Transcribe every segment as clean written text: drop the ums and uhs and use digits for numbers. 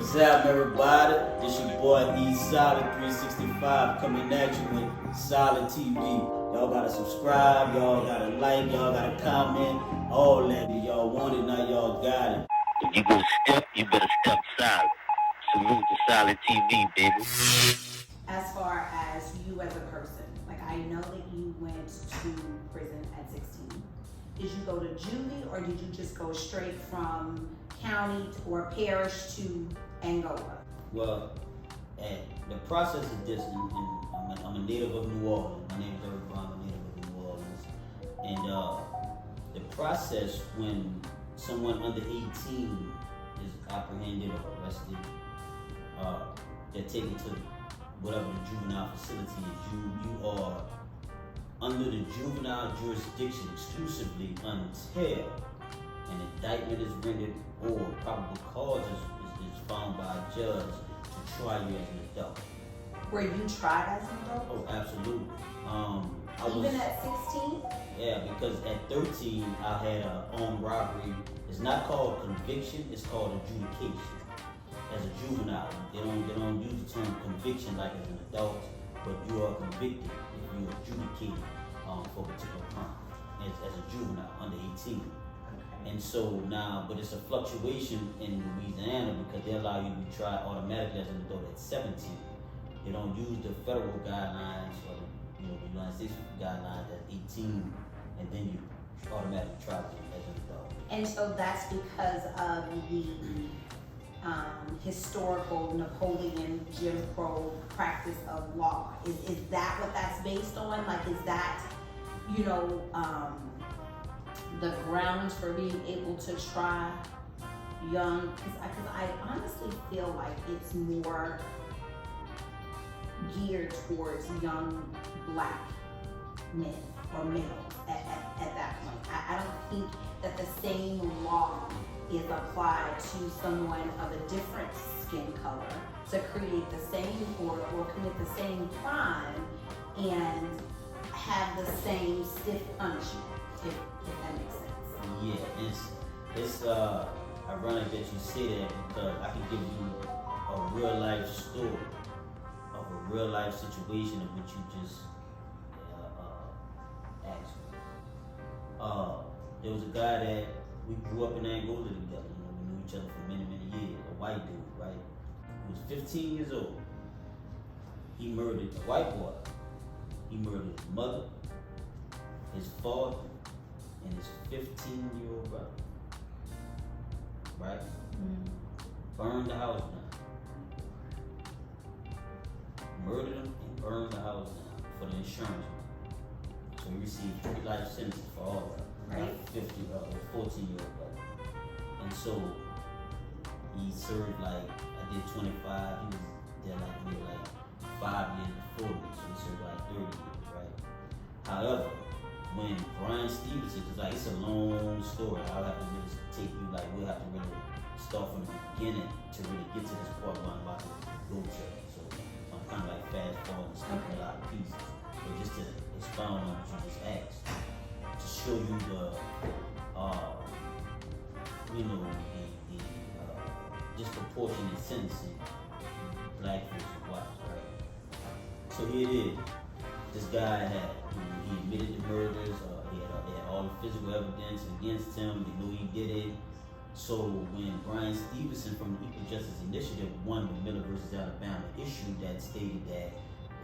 What's up, everybody? This your boy E Solid 365 coming at you with Solid TV. Y'all gotta subscribe, y'all gotta like, y'all gotta comment, all that. Y'all want it, now y'all got it. If you gonna step, you better step solid. Salute to Solid TV, baby. As far as you as a person, like I know that you went to prison at 16. Did you go to juvie or did you just go straight from county or parish to Angola? Well, the process is this, and I'm a native of New Orleans. My name is Eric Brown, I'm a native of New Orleans. And the process when someone under 18 is apprehended or arrested, they're taken to whatever the juvenile facility is. You are under the juvenile jurisdiction exclusively until an indictment is rendered or probable cause is found by a judge to try you as an adult. Were you tried as an adult? Oh, absolutely. Even at 16? Yeah, because at 13 I had an armed robbery. It's not called conviction, it's called adjudication. As a juvenile, they don't use the term conviction like as an adult, but you are convicted if you are adjudicated for a particular crime as a juvenile under 18. Okay. And so now, but it's a fluctuation in Louisiana because they allow you to be tried automatically as an adult at 17. They don't use the federal guidelines or the United States guidelines at 18, and then you automatically try as an adult. And so that's because of the historical Napoleon Jim Crow practice of law. Is that what that's based on? Like, is that, the grounds for being able to try young? Because I honestly feel like it's more geared towards young black men or males at that point. I don't think that the same law is applied to someone of a different skin color to create the same or commit the same crime and have the same stiff punishment, if that makes sense. Yeah, it's ironic that you say that because I can give you a real life story of a real life situation of which you just asked me. There was a guy that we grew up in Angola together. We knew each other for many, many years. A white dude, right? He was 15 years old. He murdered a white boy. He murdered his mother, his father, and his 15-year-old brother. Right? Mm-hmm. Burned the house down. Murdered him and burned the house down for the insurance. So he received 3 life sentences for all of them. Right. 14-year-old brother. And so he served I did 25. He was there maybe 5 years before me, so he served 30 years, right? However, when Brian Stevenson, because it's a long story, I'll have to really take you, we'll have to really start from the beginning to really get to this part where I'm about to go to. So I'm kind of fast forwarding and skipping a lot of pieces. But just to expound on what you just asked, to show you the disproportionate sentencing black versus white, right? So here it is. This guy he admitted the murders. He had all the physical evidence against him. They knew he did it. So when Brian Stevenson from the Equal Justice Initiative won the Miller versus Alabama issue that stated that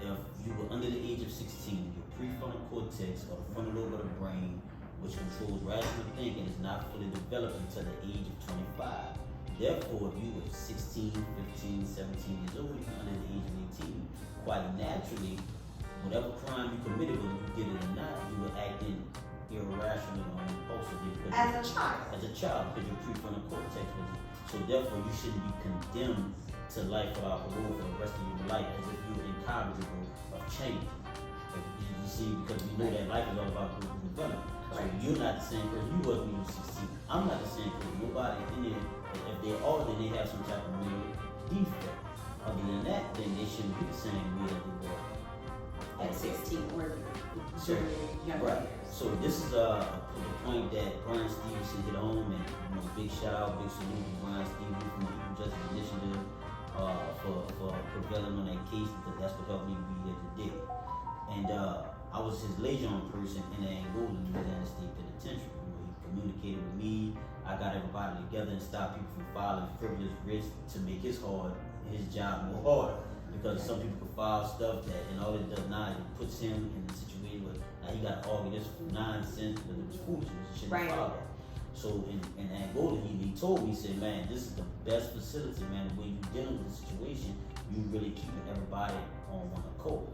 if you were under the age of 16, your prefrontal cortex or the frontal lobe of the brain, which controls rational thinking, is not fully developed until the age of 25. Therefore, if you were 16, 15, 17 years old, you're under the age of 18, quite naturally, whatever crime you committed, whether you did it or not, you were acting irrationally or impulsively. As a child. As a child, because your prefrontal cortex was. So therefore, you shouldn't be condemned to life without parole for the rest of your life as if you were incapable of change. You see, because we know that life is all about growth and development. So you're not the same person you were when you were 16. I'm not the same person. Nobody in there, if they are, then they have some type of mental defect. Other than that, then they shouldn't be the same way that they were At 16 or younger. Right. So this is the point that Brian Stevenson hit home, and big shout out, big salute to Brian Stevenson from the Equal Justice Initiative. prevailing on that case because that's what helped me be here today. And I was his liaison person in Angola, Louisiana State Penitentiary. You know, he communicated with me. I got everybody together and stopped people from filing frivolous writs to make his job more harder. Because some people could file stuff that, and all it does now, it puts him in a situation where now he got to argue this nonsense because it was foolishness. He shouldn't file that. So in Angola, he told me, he said, man, this is the best facility, man. When you're dealing with the situation, you really keeping everybody on one accord.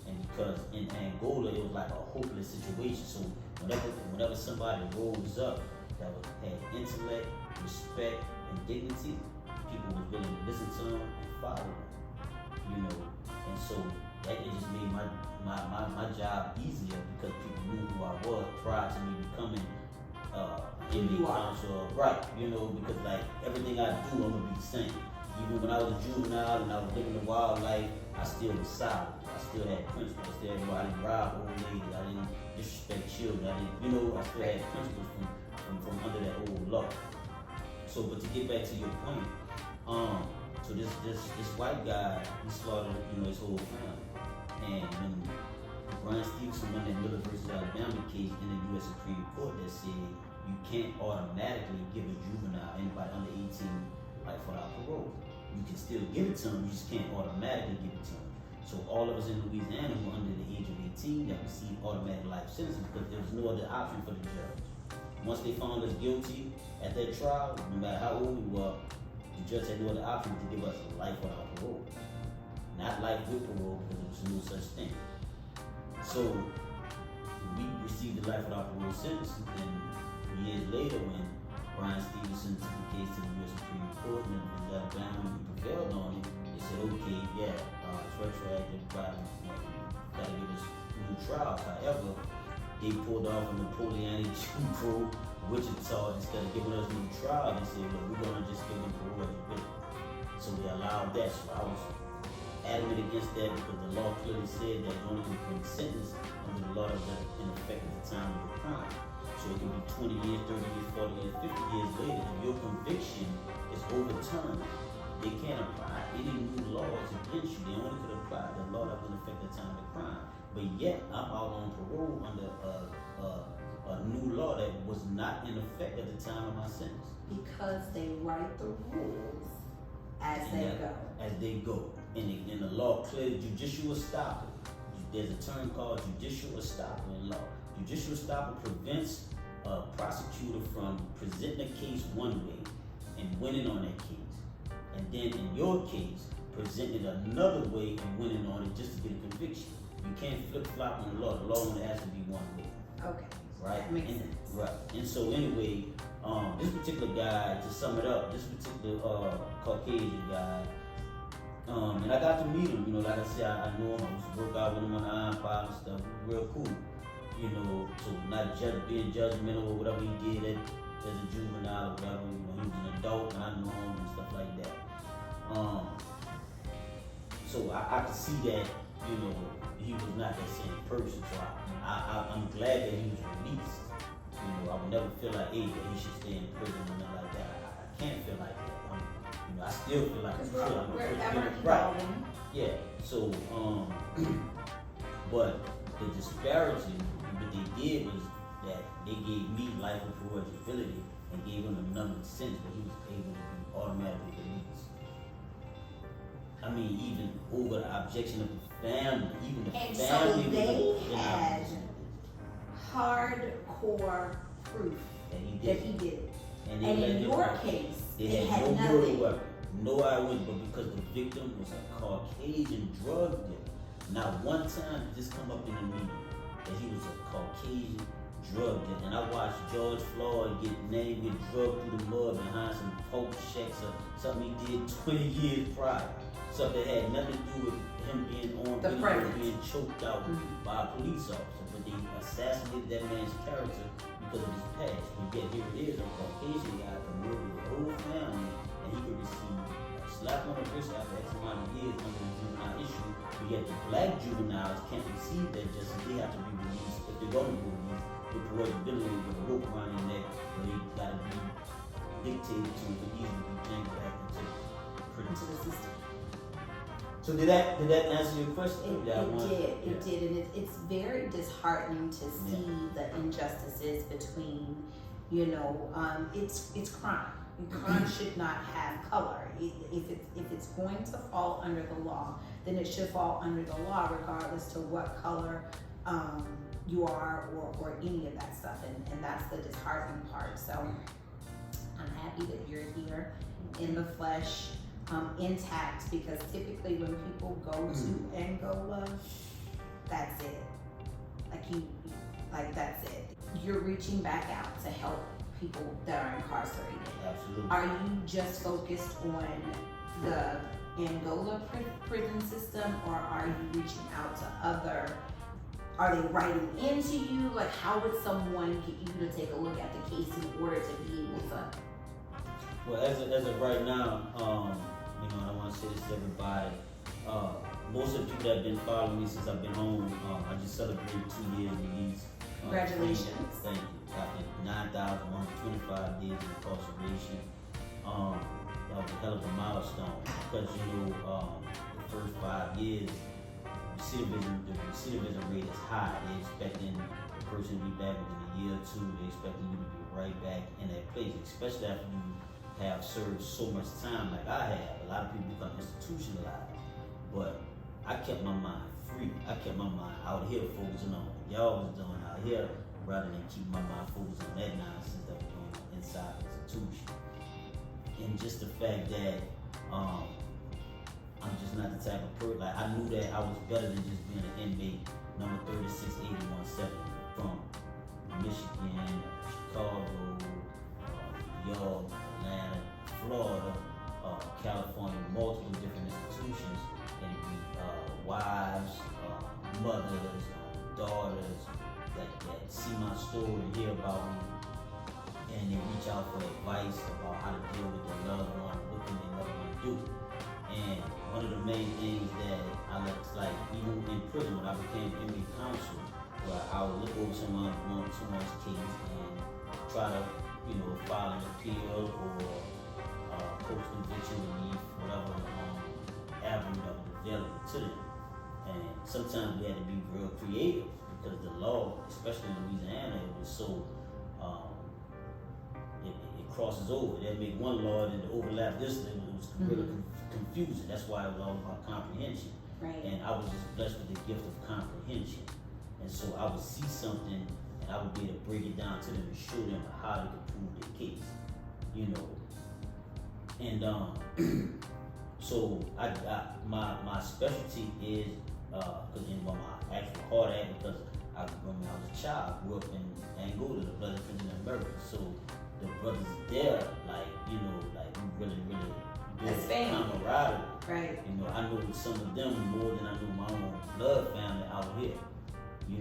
And because in Angola, it was like a hopeless situation. So whenever somebody rose up that had intellect, respect, and dignity, people was willing to listen to them and follow them. You know, and so that it just made my job easier because people knew who I was prior to me becoming inmate counsel, right? You know, because like everything I do, I'm gonna be the same. Even when I was a juvenile and I was living the wild life, I still was solid. I still had principles. I still had, I didn't rob old ladies. I didn't disrespect children. I didn't, you know, I still had principles from under that old law. So, but to get back to your point, so this white guy, he slaughtered, you know, his whole family. And when Brian Stevenson won that Miller versus Alabama case in the U.S. Supreme Court that said you can't automatically give a juvenile, anybody under 18, life without parole. You can still give it to them, you just can't automatically give it to them. So all of us in Louisiana who are under the age of 18 that received automatic life sentences because there was no other option for the judge. Once they found us guilty at that trial, no matter how old we were, the judge had no other option to give us life without parole. Not life with parole because there was no such thing. So we received the life without parole sentence, and years later when Brian Stevenson took the case to the U.S. Supreme Court and it got down and he prevailed on it, they said, okay, yeah, it's retroactive, but got to give us new trials. However, they pulled off a Napoleonic Jim Crow Wichita. Instead of giving us new trial, they said, well, we're going to just give them parole eligibility. So we allowed that. So I was adamant against that because the law clearly said that you only can be sentenced under the law that was in effect at the time of the crime. So it can be 20 years, 30 years, 40 years, 50 years later. If your conviction is overturned, they can't apply any new laws against you. They only could apply the law that was in effect at the time of the crime. But yet, I'm out on parole under a new law that was not in effect at the time of my sentence. Because they write the rules as they go. And the law clearly, judicial estoppel. There's a term called judicial estoppel in law. Judicial estoppel prevents a prosecutor from presenting a case one way and winning on that case. And then in your case, presenting it another way and winning on it just to get a conviction. You can't flip-flop on the law. The law only has to be one way. Okay. Right? That makes sense. Right. And so anyway, this particular guy, to sum it up, this particular Caucasian guy, and I got to meet him, you know, like I said, I know him, I used to work out with him on the iron and stuff, real cool. You know, so not just being judgmental or whatever he did as a juvenile or whatever, you know, he was an adult and I know him and stuff like that. So I could see that, you know, he was not that same person. So I'm glad that he was released. You know, I would never feel like, hey, that he should stay in prison or nothing like that. I can't feel like that. You know, I still feel like I'm right. Yeah. So, but the disparity, what they did was that they gave me life with parole eligibility and gave him a number of sentence, but he was able to be automatically released. I mean, even over the objection of the family, even the and family. So they had hardcore proof that he did it. And in your case, they had no nothing. murder weapon, no eyewitness, but because the victim was a Caucasian drug dealer. Not one time did this come up in the media that he was a Caucasian drug dealer. And I watched George Floyd get drugged through the mud behind some poke shacks or something he did 20 years prior. Something that had nothing to do with him being on video, being choked out by a police officer. But they assassinated that man's character because of his past. But yet here it is, a Caucasian guy can murder the whole family and he could receive a slap on the wrist after X amount of years under the juvenile issue. But yet the black juveniles can't receive that justice. They have to be released if they're going to be released with parole eligibility with a rope around their neck, where they got to be dictated to and easily be janked back into the system. So did that answer your question? It did, and it's very disheartening to see the injustices between, it's crime. Crime should not have color. If it's going to fall under the law, then it should fall under the law, regardless to what color you are or any of that stuff. And that's the disheartening part. So I'm happy that you're here in the flesh. Intact, because typically when people go to Angola, that's it. That's it. You're reaching back out to help people that are incarcerated. Absolutely. Are you just focused on the Angola prison system, or are you reaching out to other? Are they writing into you? Like, how would someone get you to take a look at the case in order to be able to? Well, as of right now, and I want to say this to everybody. Most of the people that have been following me since I've been home, I just celebrated 2 years release. Congratulations. Thank you. After 9,125 days of incarceration, that was a hell of a milestone because the first 5 years, the recidivism rate is high. They're expecting the person to be back within a year or two. They're expecting you to be right back in that place, especially after you have served so much time like I have. A lot of people become institutionalized, but I kept my mind free. I kept my mind out here focusing on what y'all was doing out here rather than keep my mind focused on that nonsense that was going on inside the institution. And just the fact that I'm just not the type of person, I knew that I was better than just being an inmate number 36817 from Michigan, Chicago, York, Atlanta, Florida, California, multiple different institutions, and it be wives, mothers, daughters that see my story, hear about me, and they reach out for advice about how to deal with their loved one, what can they loved one do. And one of the main things that I like, even in prison, when I became inmate counsel, where I would look over someone's case and try to file an appeal or post-conviction relief, whatever avenue that was available to them. And sometimes we had to be real creative because the law, especially in Louisiana, it was so, it crosses over. They'll make one law and then overlap this, and it was really confusing. That's why it was all about comprehension. Right. And I was just blessed with the gift of comprehension. And so I would see something and I would be able to break it down to them and show them how they could prove their case, And so my specialty is because my actual heart at, because when I was a child, I grew up in Angola, the blood prison in America. So the brothers there, we really That's built camaraderie. Right. I know some of them more than I know my own blood family out here. We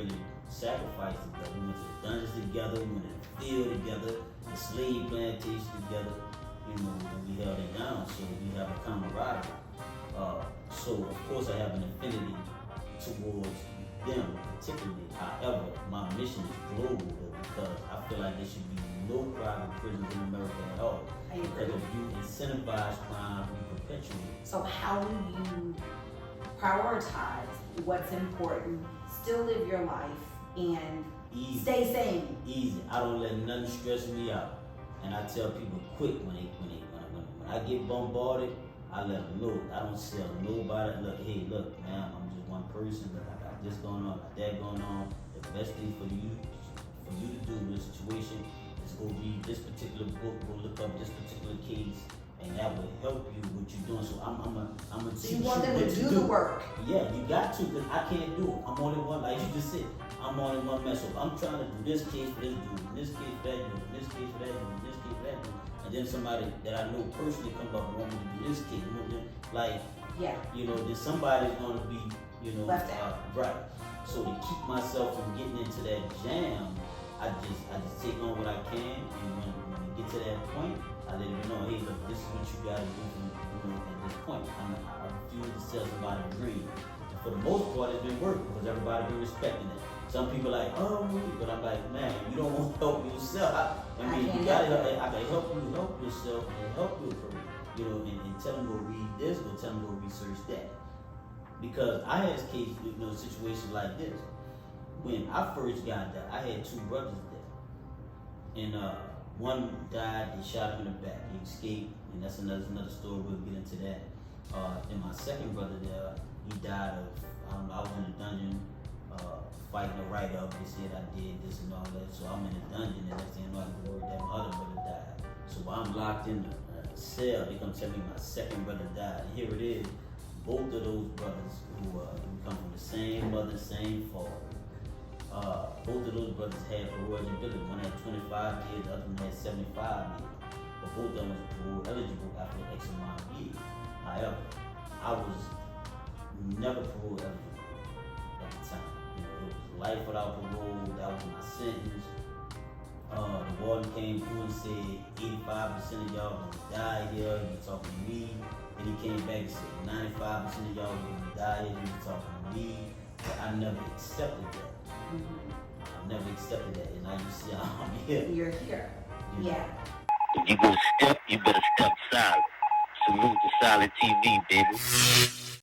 really sacrificed together. We went to the dungeons together, we went to the field together, the slave plantation together, and we held it down, so we have a camaraderie. So of course I have an affinity towards them particularly. However, my mission is global because I feel like there should be no private prisons in America at all. Because if you incentivize crime, you perpetuate. So how do you prioritize what's important, still live your life, and stay sane? Easy. I don't let nothing stress me out. And I tell people quick when I get bombarded, I let them know. I don't sell nobody. Look, man, I'm just one person. Look, I got this going on, I got that going on. The best thing for you to do in this situation is go read this particular book, go look up this particular case, and that will help you what you're doing. So I'm a teach you want them to do the work. Yeah, you got to, because I can't do it. I'm only one, like you just said, I'm only one man. So I'm trying to do this case for this dude, in this case for that dude, in this case for that dude, in this case for that dude. And then somebody that I know personally come up and want me to do this case. Then somebody's gonna be, left out. Right. So to keep myself from getting into that jam, I just take on what I can, and when it get to that point, I let them know, hey, look, this is what you gotta do at this point. I refuse to sell somebody a dream. And for the most part, it's been working because everybody been respecting it. Some people like, but I'm like, man, you don't want to help yourself. I mean, you gotta help. I can help you help yourself and help your career. you know, and tell them go read this or tell them go research that. Because I had cases, you know, situations like this. When I first got there, I had 2 brothers there. And one died, they shot him in the back, he escaped, and that's another story, we'll get into that. And my second brother there, he died of, I was in the dungeon, fighting a write-up. They said I did this and all that, so I'm in the dungeon, and next thing you know, I get word that my other brother died. So while I'm locked in the cell, they come tell me my second brother died. And here it is, both of those brothers who come from the same mother, same father. Both of those brothers had parole eligibility. One had 25 years, the other one had 75 years. But both of them was parole eligible after X amount of years. However, I was never parole eligible at the time. You know, it was life without parole, that was my sentence. The warden came through and said 85% of y'all gonna die here, you talking to me. And he came back and said 95% of y'all gonna die here, you talking to me. But I never accepted that. I never accepted that, and now you see I'm here. You're here. Yeah. If you go step, you better step silent. Salute to Silent TV, baby.